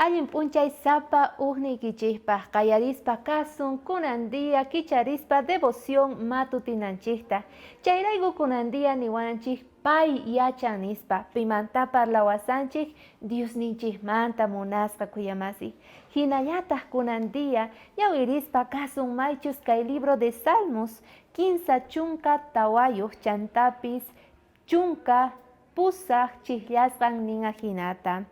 Allin p'unchay sapa ujnikichikpaq qallarispa kasun kunandia kicharispa devoción matutinanchikta. Chayrayku kunandia niwanchik pay yachan nispa pimantapa lawasanchik Diosninchikmanta munasqa kuyamasi. Hinallataq kunandia yawirispa kasun maychus kay libro de Salmos 15 chunka tawayuq chantapis chunka pusaq chikllashqan ninga hinata.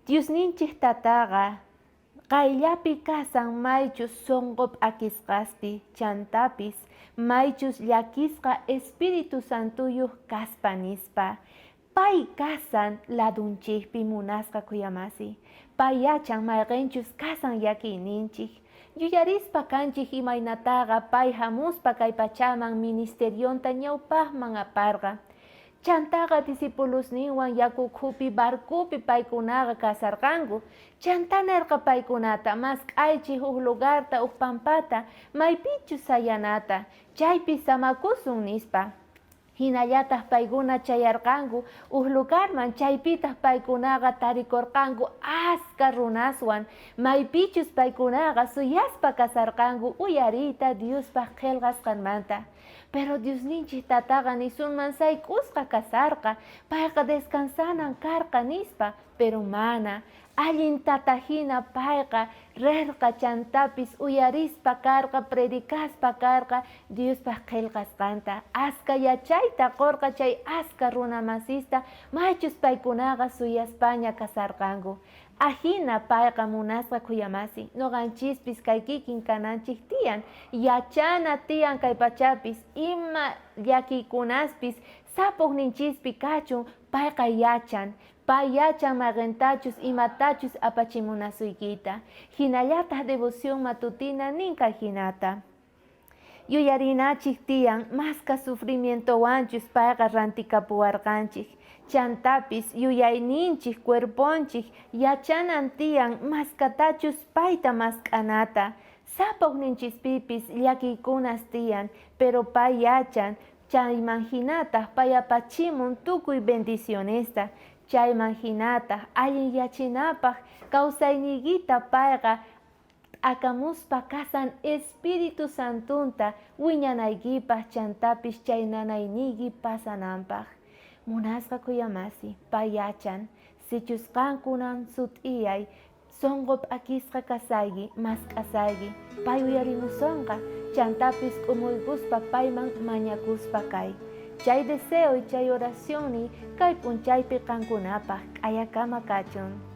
Diosninchik tataqa qayllapi kasan maychus sonqop akisqaspi chantapis maychus llakisqa Espíritu Santuyuq kaspa nispa. Pay kasan ladunchikpi munasqa kuyamasi. Pay yachan mayqinchus kasan yakiyninchik. Yuyarispa kanchik imaynataqa pay hamuspa kay pachaman ministerionta ñawpaqman aparqa. Chantaqa discipulusninwan yakukhupi barcupi paykunaqa kasarqanku. Chantanerqa paykunata mask'aychik huk lugarta huk pampata maypichu sayanata chaypi samakusun nispa. Hinallataq paykuna chayarqanku huk lugarman chaypitaq paykunaqa tarikurqanku aska runaswan maypichus paykunaqa suyaspa kasarqanku uyariyta Diospaq qillqasqanmanta. Pero Diosninchik tataqa nisunman saykusqa kasarqa payqa descansanan karqa nispa, pero mana. Allin tatahina payqa rirqa chantapis uyarispa karqa predicaspa karqa Diospaq qillqasqanta. Aska yachayta qorqa chay aska runa masista maychus paykunaqa suyaspaña kasarqanku. Ahina payqa munasqa kuyamasi noqanchispis kay kikin kananchik tiyan yachana tiyan kay pachapis ima llakikunaspis sapuqninchispi kachun payqa yachan. Pay yachan mayqintachus imatachus apachimunasuykita. Hinallataq devoción matutina ninka hinata. Yuyarinachik tiyan maska sufrimientowanchus payqa rantikapuwarqanchik. Chantapis yuyayninchik cuerponchik yachanan tiyan maskatachus payta mask'anata. Sapuqninchispipis llakikunas tiyan, pero pay yachan chayman hinataq pay apachimun tukuy bendicionesta. Chayman hinataq allin yachinapaq kawsayniykita payqa akamuspa kasan Espíritu Santunta wiñanaykipaq chantapis chay nanayniyki pasananpaq. Munasqa kuyamasi pay yachan sichusqankunan sut'iyay sonqop akisqa kasayki mask'asayki pay uyarimusunqa chantapis k'umuykuspa payman mañakuspa kay. Chay deseo y chay oración ni kay p'unchaypi qankunapaq k'ayakama kachun.